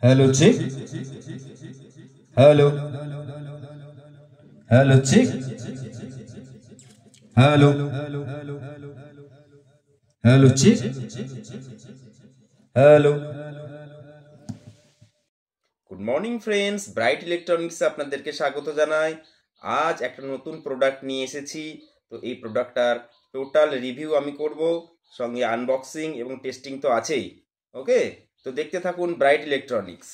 Hello, chick. Hello. Hello, chick. Hello. Hello, chick. Hello. Good morning friends, Bright ইলেকট্রনিক্সে আপনাদেরকে স্বাগত জানাই। আজ একটা নতুন প্রোডাক্ট নিয়ে এসেছি। তো এই প্রোডাক্টটার টোটাল রিভিউ আমি করব, সঙ্গে আনবক্সিং এবং টেস্টিং তো আছেই। ওকে, তো দেখতে থাকুন ব্রাইট ইলেকট্রনিক্স।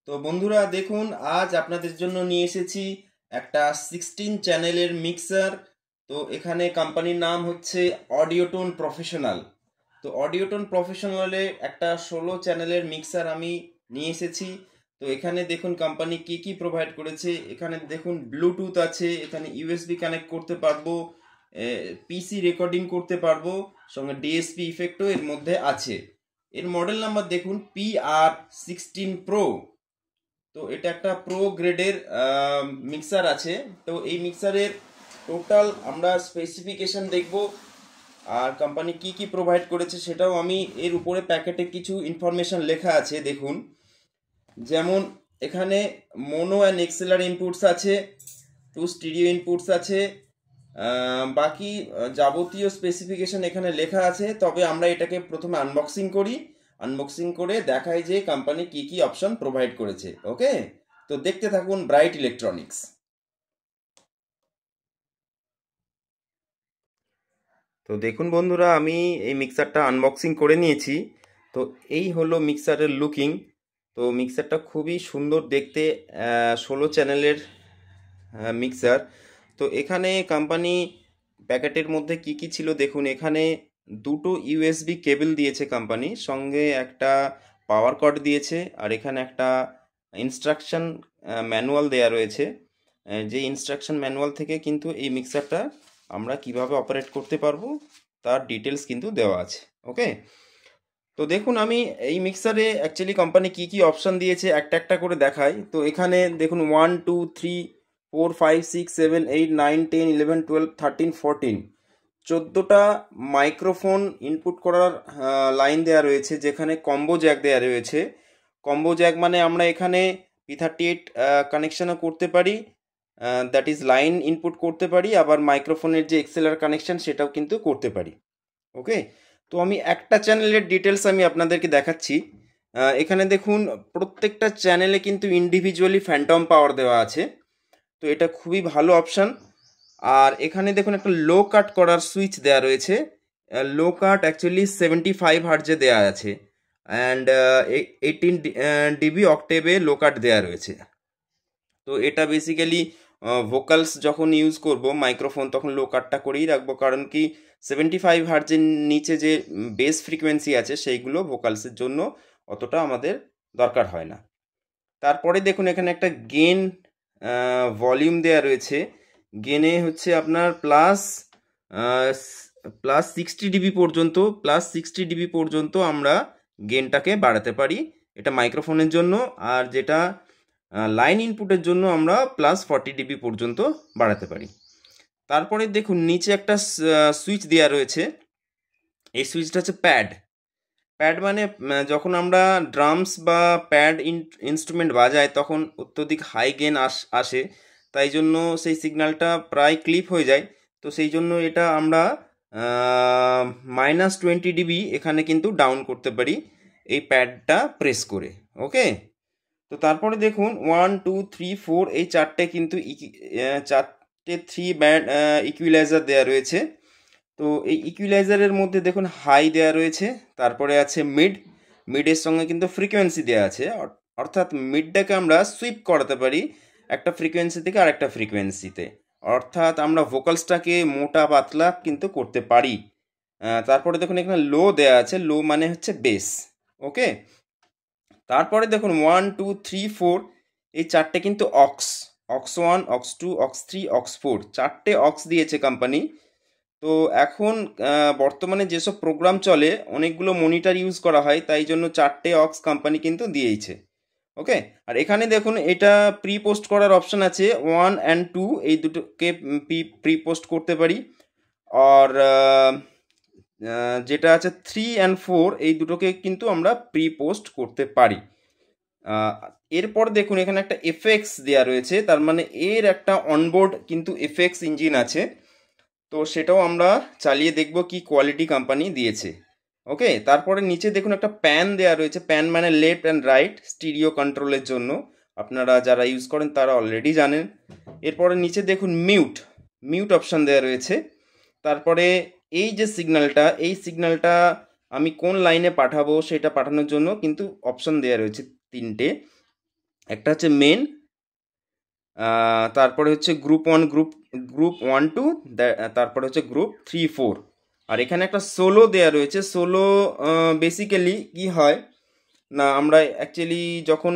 তো বন্ধুরা দেখুন, আজ আপনাদের জন্য নিয়ে এসেছি একটা 16 চ্যানেলের মিক্সার। তো এখানে কোম্পানির নাম হচ্ছে অডিওটোন প্রফেশনাল। তো অডিওটোন প্রফেশনালে একটা 16 চ্যানেলের মিক্সার আমি নিয়ে এসেছি। তো এখানে দেখুন কোম্পানি কি কি প্রোভাইড করেছে। এখানে দেখুন ব্লুটুথ আছে, এখানে ইউএসবি কানেক্ট করতে পারবো, পিসি রেকর্ডিং করতে পারবো, সঙ্গে ডিএসপি ইফেক্টও এর মধ্যে আছে। এর মডেল নাম্বার দেখুন PR16 Pro। তো এটা একটা প্রো গ্রেডের মিক্সার আছে। তো এই মিক্সারের টোটাল আমরা স্পেসিফিকেশন দেখব, আর কোম্পানি কি কি প্রোভাইড করেছে সেটাও আমি এর উপরে প্যাকেটে কিছু ইনফরমেশন লেখা আছে দেখুন। যেমন এখানে মোনো অ্যান্ড এক্সেলার ইনপুটস আছে, 2 স্টিরিও ইনপুটস আছে, বাকি যাবতীয় স্পেসিফিকেশন এখানে লেখা আছে। তবে আমরা এটাকে প্রথমে আনবক্সিং করি, আনবক্সিং করে দেখাই যে কোম্পানি কি কি অপশন প্রোভাইড করেছে। ওকে, তো দেখতে থাকুন ব্রাইট ইলেকট্রনিক্স। তো দেখুন বন্ধুরা, আমি এই মিক্সারটা আনবক্সিং করে নিয়েছি। তো এই হলো মিক্সারের লুকিং। তো মিক্সারটা খুবই সুন্দর দেখতে, 16 চ্যানেলের মিক্সার। তো এখানে কোম্পানি প্যাকেটের মধ্যে কি কি ছিল দেখুন। এখানে দুটো ইউএসবি কেবল দিয়েছে কোম্পানি, সঙ্গে একটা পাওয়ার কর্ড দিয়েছে, আর এখানে একটা ইনস্ট্রাকশন ম্যানুয়াল দেয়া রয়েছে। যে ইনস্ট্রাকশন ম্যানুয়াল থেকে কিন্তু এই মিক্সারটা আমরা কিভাবে অপারেট করতে পারবো তার ডিটেলস কিন্তু দেওয়া আছে। ওকে, তো দেখুন আমি এই মিক্সারে অ্যাকচুয়ালি কোম্পানি কি কি অপশন দিয়েছে একটা একটা করে দেখাই। তো এখানে দেখুন 1 2 3 4 5 6 7 8 9 10 11 12 13 14 14টা মাইক্রোফোন ইনপুট করার লাইন দেওয়া রয়েছে, যেখানে কম্বো জ্যাক দেওয়া রয়েছে। কম্বো জ্যাক মানে আমরা এখানে P38 কানেকশনও করতে পারি, দ্যাট ইজ লাইন ইনপুট করতে পারি, আবার মাইক্রোফোনের যে এক্সএলআর কানেকশন সেটাও কিন্তু করতে পারি। ওকে, তো আমি একটা চ্যানেলের ডিটেলস আমি আপনাদেরকে দেখাচ্ছি। এখানে দেখুন প্রত্যেকটা চ্যানেলে কিন্তু ইন্ডিভিজুয়ালি ফ্যান্টম পাওয়ার দেওয়া আছে। তো এটা খুবই ভালো অপশান। আর এখানে দেখুন একটা লো কাট করার সুইচ দেওয়া রয়েছে। লো কাট অ্যাকচুয়ালি 75 হার্জে দেওয়া আছে, অ্যান্ড 18 ডিবি অক্টেভে লো কাট দেওয়া রয়েছে। তো এটা বেসিক্যালি ভোকালস যখন ইউজ করব মাইক্রোফোন, তখন লো কাটটা করেই রাখবো, কারণ কি 75 হার্জের নিচে যে বেস ফ্রিকোয়েন্সি আছে সেইগুলো ভোকালসের জন্য অতটা আমাদের দরকার হয় না। তারপরে দেখুন এখানে একটা গেন ভলিউম দেওয়া রয়েছে। গেনে হচ্ছে আপনার প্লাস 60 ডিবি পর্যন্ত, আমরা গেনটাকে বাড়াতে পারি। এটা মাইক্রোফোনের জন্য। আর যেটা লাইন ইনপুটের জন্য আমরা +40 ডিবি পর্যন্ত বাড়াতে পারি। তারপরে দেখুন নিচে একটা সুইচ দেওয়া রয়েছে। এই সুইচটা হচ্ছে প্যাড। প্যাড মানে যখন আমরা ড্রামস বা প্যাড ইনস্ট্রুমেন্ট বাজাই তখন অত্যধিক হাই গেন আসে, তাই জন্য সেই সিগন্যালটা প্রায় ক্লিপ হয়ে যায়। তো সেই জন্য এটা আমরা -20 ডিবি এখানে কিন্তু ডাউন করতে পারি এই প্যাডটা প্রেস করে। ওকে, তো তারপরে দেখুন 1 2 3 4 এই চারটে কিন্তু চারটে 3 ব্যান্ড ইকুইলাইজার দেওয়া রয়েছে। তো এই ইকুইলাইজারের মধ্যে দেখুন হাই দেওয়া রয়েছে, তারপরে আছে মিডের সঙ্গে কিন্তু ফ্রিকোয়েন্সি দেওয়া আছে। অর্থাৎ মিডটাকে আমরা সুইপ করাতে পারি একটা ফ্রিকোয়েন্সি থেকে আরেকটা ফ্রিকোয়েন্সিতে, অর্থাৎ আমরা ভোকালসটাকে মোটা পাতলা কিন্তু করতে পারি। তারপরে দেখুন এখানে লো দেওয়া আছে, লো মানে হচ্ছে বেস। ওকে, তারপরে দেখুন 1 2 3 4 এই চারটে কিন্তু অক্স 1 অক্স 2 অক্স 3 অক্স 4 চারটে অক্স দিয়েছে কোম্পানি। তো এখন বর্তমানে যেসব প্রোগ্রাম চলে অনেকগুলো মনিটর ইউজ করা হয়, তাই জন্য চারটে অক্স কোম্পানি কিন্তু দিয়েছে। ওকে, আর এখানে দেখুন এটা প্রি পোস্ট করার অপশন আছে। 1 and 2 এই দুটোকে প্রি পোস্ট করতে পারি। আর যেটা আছে 3 and 4 এই দুটোকে কিন্তু আমরা প্রি পোস্ট করতে পারি। আহ, এরপর দেখুন এখানে একটা এফএক্স দেওয়া রয়েছে, তার মানে এর একটা অনবোর্ড কিন্তু এফএক্স ইঞ্জিন আছে। তো সেটাও আমরা চালিয়ে দেখব কি কোয়ালিটি কোম্পানি দিয়েছে। ওকে, তারপরে নিচে দেখুন একটা প্যান দেওয়া রয়েছে, প্যান মানে লেফট অ্যান্ড রাইট স্টিরিও কন্ট্রোলের জন্য, আপনারা যারা ইউজ করেন তারা অলরেডি জানেন। এরপরে নিচে দেখুন মিউট, মিউট অপশান দেওয়া রয়েছে। তারপরে এই যে সিগন্যালটা, এই সিগন্যালটা আমি কোন লাইনে পাঠাবো সেটা পাঠানোর জন্য কিন্তু অপশান দেওয়া রয়েছে তিনটে। একটা হচ্ছে মেন, তারপরে হচ্ছে গ্রুপ ওয়ান, গ্রুপ 1 2, তারপরে হচ্ছে গ্রুপ 3 4। আর এখানে একটা সোলো দেয়া রয়েছে। সোলো বেসিক্যালি কি হয় না, আমরা অ্যাকচুয়ালি যখন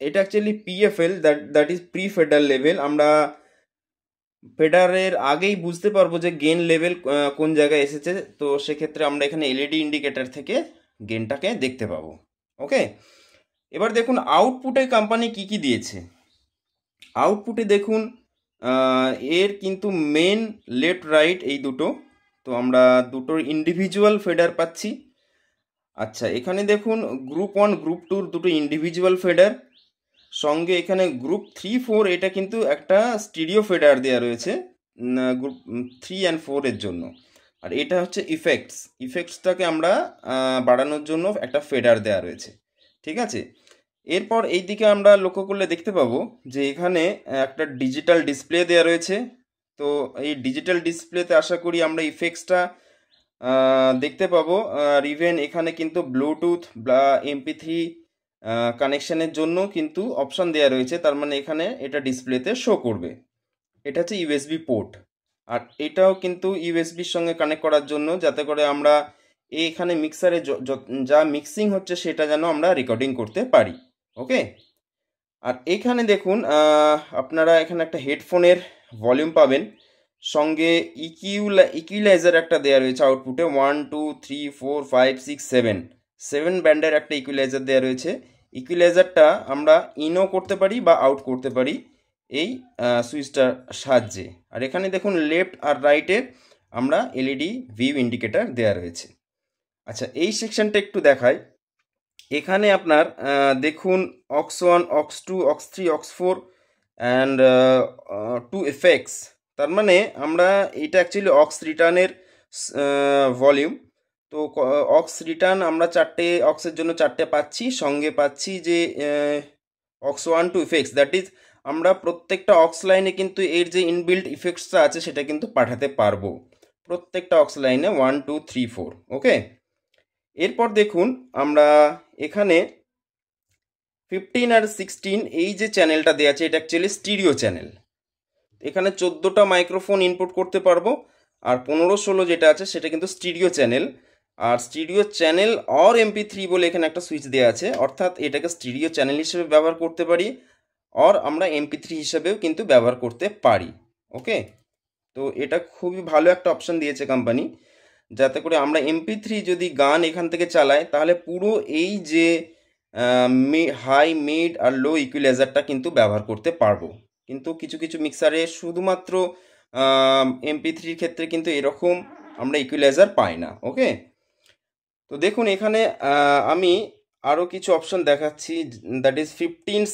এটা actually PFL, that is pre fader level, আমরা ফেডারের আগেই বুঝতে পারবো যে গেন লেভেল কোন জায়গায় এসেছে। তো সেক্ষেত্রে আমরা এখানে এলইডি ইন্ডিকেটর থেকে গেনটাকে দেখতে পাবো। ওকে, এবার দেখুন আউটপুটে কোম্পানি কি কি দিয়েছে। আউটপুটে দেখুন এর কিন্তু মেন, লেফট রাইট এই দুটো, তো আমরা দুটোর ইন্ডিভিজুয়াল ফেডার পাচ্ছি। আচ্ছা, এখানে দেখুন গ্রুপ 1 গ্রুপ 2 দুটো ইন্ডিভিজুয়াল ফেডার, সঙ্গে এখানে গ্রুপ 3 4 এটা কিন্তু একটা স্টিরিও ফেডার দেওয়া রয়েছে গ্রুপ 3 and 4 এর জন্য। আর এটা হচ্ছে ইফেক্টস, ইফেক্টসটাকে আমরা বাড়ানোর জন্য একটা ফেডার দেওয়া রয়েছে। ঠিক আছে, এরপর এই দিকে আমরা লক্ষ্য করলে দেখতে পাবো যে এখানে একটা ডিজিটাল ডিসপ্লে দেওয়া রয়েছে। তো এই ডিজিটাল ডিসপ্লেতে আশা করি আমরা ইফেক্টসটা দেখতে পাবো। আর ইভেন এখানে কিন্তু ব্লুটুথ বা MP3 কানেকশনের জন্য কিন্তু অপশন দেওয়া রয়েছে, তার মানে এখানে এটা ডিসপ্লেতে শো করবে। এটা হচ্ছে ইউএসবি পোর্ট, আর এটাও কিন্তু ইউএসবির সঙ্গে কানেক্ট করার জন্য, যাতে করে আমরা এখানে মিক্সারে যা মিক্সিং হচ্ছে সেটা যেন আমরা রেকর্ডিং করতে পারি। ওকে, আর এখানে দেখুন আপনারা এখানে একটা হেডফোনের ভলিউম পাবেন, সঙ্গে ইকুইলাইজার একটা দেওয়া রয়েছে আউটপুটে 1 2 3 4 5 6 7 7 ব্যান্ডের একটা ইকুইলাইজার দেওয়া রয়েছে। ইকুইলাইজারটা আমরা ইনও করতে পারি বা আউট করতে পারি এই সুইচটার সাহায্যে। আর এখানে দেখুন লেফট আর রাইটে আমরা এলইডি ভিউ ইন্ডিকেটার দেওয়া রয়েছে। আচ্ছা, এই সেকশনটা একটু দেখাই। এখানে আপনার দেখুন aux1, aux2, aux3, aux4 and 2 effects, তার মানে আমরা এটা অ্যাকচুয়ালি অক্স রিটার্নের ভলিউম। তো অক্স রিটার্ন আমরা চারটে অক্সের জন্য চারটে পাচ্ছি, সঙ্গে পাচ্ছি যে aux1 2 ইফেক্টস, দ্যাট ইজ আমরা প্রত্যেকটা অক্স লাইনে কিন্তু এর যে ইনবিল্ট ইফেক্টসটা আছে সেটা কিন্তু পাঠাতে পারবো প্রত্যেকটা অক্স লাইনে 1 2 3 4। ওকে, এরপর দেখুন আমরা এখানে 15 আর 16 এই যে চ্যানেলটা দেওয়া আছে এটা অ্যাকচুয়ালি স্টিরিও চ্যানেল। এখানে 14টা মাইক্রোফোন ইনপুট করতে পারবো, আর 15 16 যেটা আছে সেটা কিন্তু স্টিরিও চ্যানেল। আর স্টিরিও চ্যানেল অর MP3 বলে এখানে একটা সুইচ দেওয়া আছে, অর্থাৎ এটাকে স্টিরিও চ্যানেল হিসেবে ব্যবহার করতে পারি, অর আমরা MP3 হিসেবেও কিন্তু ব্যবহার করতে পারি। ওকে, তো এটা খুবই ভালো একটা অপশন দিয়েছে কোম্পানি, যাতে করে আমরা MP3 যদি গান এখান থেকে চালাই তাহলে পুরো এই যে হাই, মিড আর লো ইকুইলাইজারটা কিন্তু ব্যবহার করতে পারবো। কিন্তু কিছু কিছু মিক্সারে শুধুমাত্র MP3 ক্ষেত্রে কিন্তু এরকম আমরা ইকুইলাইজার পাই না। ওকে, তো দেখুন এখানে আমি আরও কিছু অপশন দেখাচ্ছি, দ্যাট ইজ 15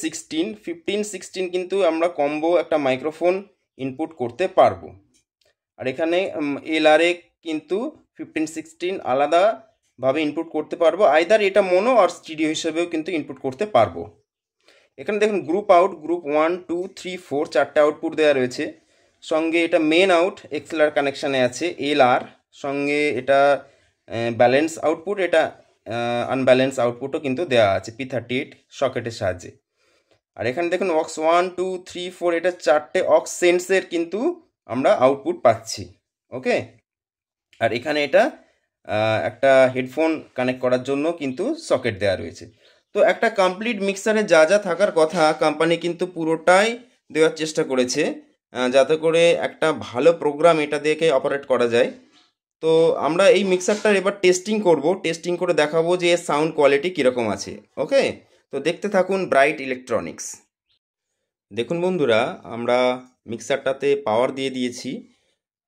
16 কিন্তু আমরা কম্বো একটা মাইক্রোফোন ইনপুট করতে পারবো। আর এখানে LRA কিন্তু 15 16 আলাদাভাবে ইনপুট করতে পারবো, আইদার এটা মোনো আর স্টিরিও হিসেবেও কিন্তু ইনপুট করতে পারবো। এখানে দেখুন গ্রুপ আউট, গ্রুপ 1 2 3 4 চারটে আউটপুট দেওয়া রয়েছে, সঙ্গে এটা মেন আউট XLR কানেকশানে আছে LR, সঙ্গে এটা ব্যালেন্স আউটপুট, এটা আনব্যালেন্স আউটপুটও কিন্তু দেওয়া আছে P38 সকেটের সাহায্যে। আর এখানে দেখুন aux 1 2 3 4 এটা চারটে aux সেন্সের কিন্তু আমরা আউটপুট পাচ্ছি। ওকে, আর এখানে এটা একটা হেডফোন কানেক্ট করার জন্য কিন্তু সকেট দেওয়া রয়েছে। তো একটা কমপ্লিট মিক্সারে যা যা থাকার কথা কোম্পানি কিন্তু পুরোটাই দেওয়ার চেষ্টা করেছে, যাতে করে একটা ভালো প্রোগ্রাম এটা দিয়ে অপারেট করা যায়। তো আমরা এই মিক্সারটার এবার টেস্টিং করব, টেস্টিং করে দেখাবো যে এর সাউন্ড কোয়ালিটি কীরকম আছে। ওকে, তো দেখতে থাকুন ব্রাইট ইলেকট্রনিক্স। দেখুন বন্ধুরা, আমরা মিক্সারটাতে পাওয়ার দিয়ে দিয়েছি,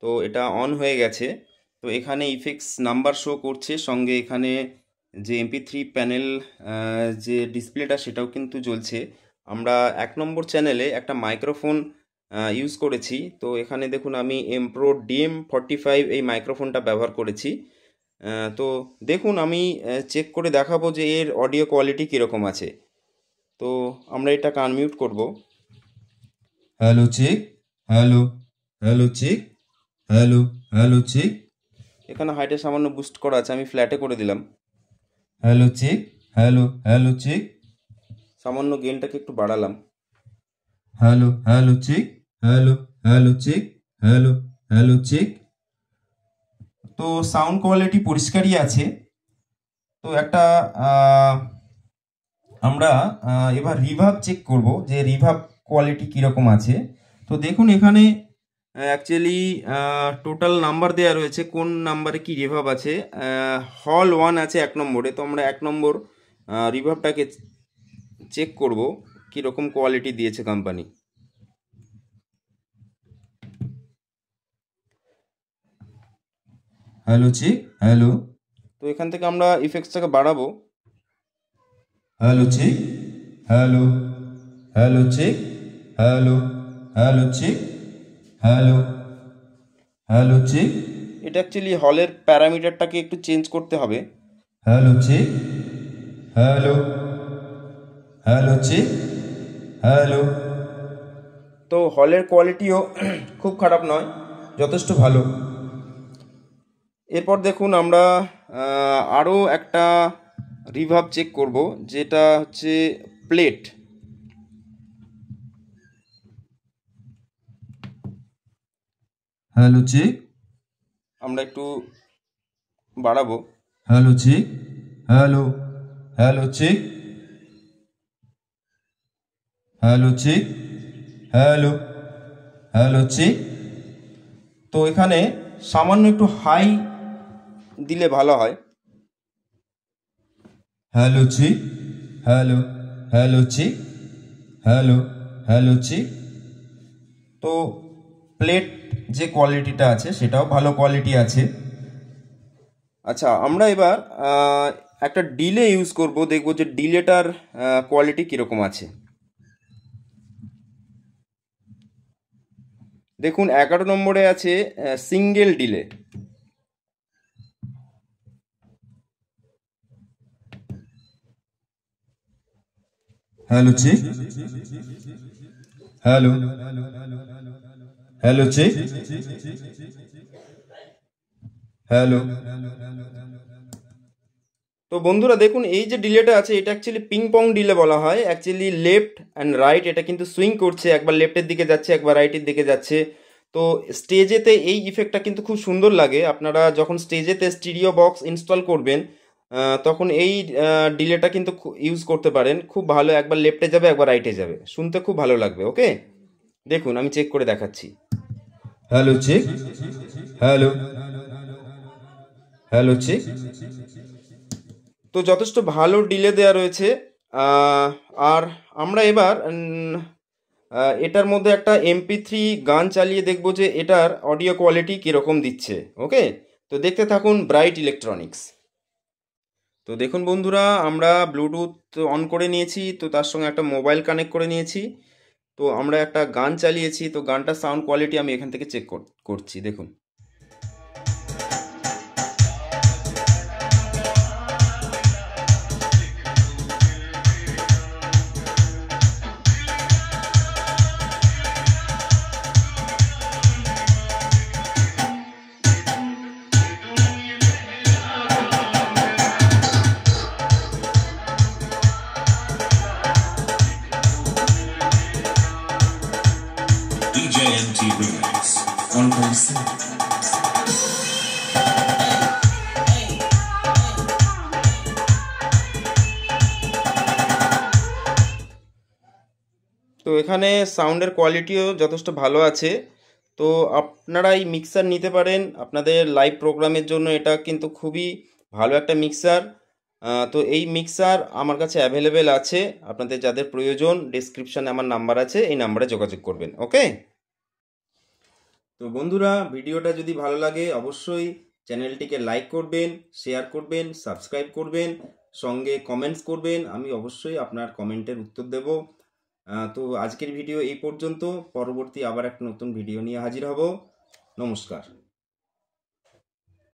তো এটা অন হয়ে গেছে। তো এখানে ইফেক্টস নাম্বার শো করছে, সঙ্গে এখানে যে MP3 প্যানেল যে ডিসপ্লেটা সেটাও কিন্তু জ্বলছে। আমরা 1 নম্বর চ্যানেলে একটা মাইক্রোফোন ইউজ করেছি। তো এখানে দেখুন আমি M-Pro DM45 এই মাইক্রোফোনটা ব্যবহার করেছি। তো দেখুন আমি চেক করে দেখাবো যে এর অডিও কোয়ালিটি কীরকম আছে। তো আমরা এটাকে আনমিউট করব। Hello check, hello, hello check, hello, hello check. এখানে হাইটে সামান্য বুস্ট করা আছে, আমি ফ্ল্যাটে করে দিলাম। Hello check, hello, hello check. সামান্য গেনটাকে একটু বাড়ালাম। Hello, hello check, hello, hello check, hello, hello check. তো সাউন্ড কোয়ালিটি পরিষ্কারই আছে। তো একটা আমরা এবার রিভার্ব চেক করব যে রিভার্ব কোয়ালিটি কীরকম আছে। তো দেখুন এখানে অ্যাকচুয়ালি টোটাল নাম্বার দেওয়া রয়েছে, কোন নাম্বারে কি রিভার্ব আছে। হল 1 আছে 1 নম্বরে। তো আমরা 1 নম্বর রিভার্বটাকে চেক করব কীরকম কোয়ালিটি দিয়েছে কোম্পানি। Hello check, hello. তো এখান থেকে আমরা ইফেক্টসটাকে বাড়াবো। Hello check, hello, hello check, hello, hello check, hello, hello check. এটা অ্যাকচুয়ালি হলের প্যারামিটারটাকে একটু চেঞ্জ করতে হবে। Hello check, hello, hello check, hello. তো হলের কোয়ালিটিও খুব খারাপ নয়, যথেষ্ট ভালো। এরপর দেখুন আমরা আরও একটা রিভার্ব চেক করব, যেটা হচ্ছে প্লেট। হ্যালো চেক, আমরা একটু বাড়াবো। Hello check, hello, hello check, hello check, hello, hello check. তো এখানে সামান্য একটু হাই দিলে ভালো হয়। Hello check, hello, hello check, hello, hello check. তো প্লেট যে কোয়ালিটিটা আছে সেটাও ভালো কোয়ালিটি আছে। আচ্ছা, আমরা এবার একটা ডিলে ইউজ করব, দেখব যে ডিলেটার কোয়ালিটি কীরকম আছে। দেখুন 11 নম্বরে আছে single delay. Hello check, hello, hello check, hello. তো বন্ধুরা দেখুন এই যে ডিলেটা আছে এটা অ্যাকচুয়ালি পিং পং ডিলে বলা হয়। অ্যাকচুয়ালি লেফট অ্যান্ড রাইট এটা কিন্তু সুইং করছে, একবার লেফটের দিকে যাচ্ছে একবার রাইটের দিকে যাচ্ছে। তো স্টেজেতে এই ইফেক্টটা কিন্তু খুব সুন্দর লাগে। আপনারা যখন স্টেজেতে স্টিরিও বক্স ইনস্টল করবেন তখন এই ডিলেটা কিন্তু ইউজ করতে পারেন, খুব ভালো। একবার লেফটে যাবে একবার রাইটে যাবে, শুনতে খুব ভালো লাগবে। ওকে, দেখুন আমি চেক করে দেখাচ্ছি। Hello check, hello, hello check. তো যথেষ্ট ভালো ডিলে দেওয়া রয়েছে। আর আমরা এবার এটার মধ্যে একটা MP3 গান চালিয়ে দেখব যে এটার অডিও কোয়ালিটি কীরকম দিচ্ছে। ওকে, তো দেখতে থাকুন ব্রাইট ইলেকট্রনিক্স। তো দেখুন বন্ধুরা আমরা ব্লুটুথ অন করে নিয়েছি, তো তার সঙ্গে একটা মোবাইল কানেক্ট করে নিয়েছি। তো আমরা একটা গান চালিয়েছি, তো গানটার সাউন্ড কোয়ালিটি আমি এখান থেকে চেক করছি। দেখুন DJ MT Remix 1.7. তো এখানে সাউন্ডের কোয়ালিটিও যথেষ্ট ভালো আছে। তো আপনারা এই মিক্সার নিতে পারেন আপনাদের লাইভ প্রোগ্রামের জন্য। এটা কিন্তু খুবই ভালো একটা মিক্সার। তো এই মিক্সার আমার কাছে অ্যাভেলেবেল আছে। আপনাদের যাদের প্রয়োজন ডেসক্রিপশানে আমার নাম্বার আছে, এই নাম্বারে যোগাযোগ করবেন। ওকে, তো বন্ধুরা ভিডিওটা যদি ভালো লাগে অবশ্যই চ্যানেলটিকে লাইক করবেন, শেয়ার করবেন, সাবস্ক্রাইব করবেন, সঙ্গে কমেন্টস করবেন। আমি অবশ্যই আপনার কমেন্টের উত্তর দেব। তো আজকের ভিডিও এই পর্যন্ত। পরবর্তী আবার একটা নতুন ভিডিও নিয়ে হাজির হব। নমস্কার।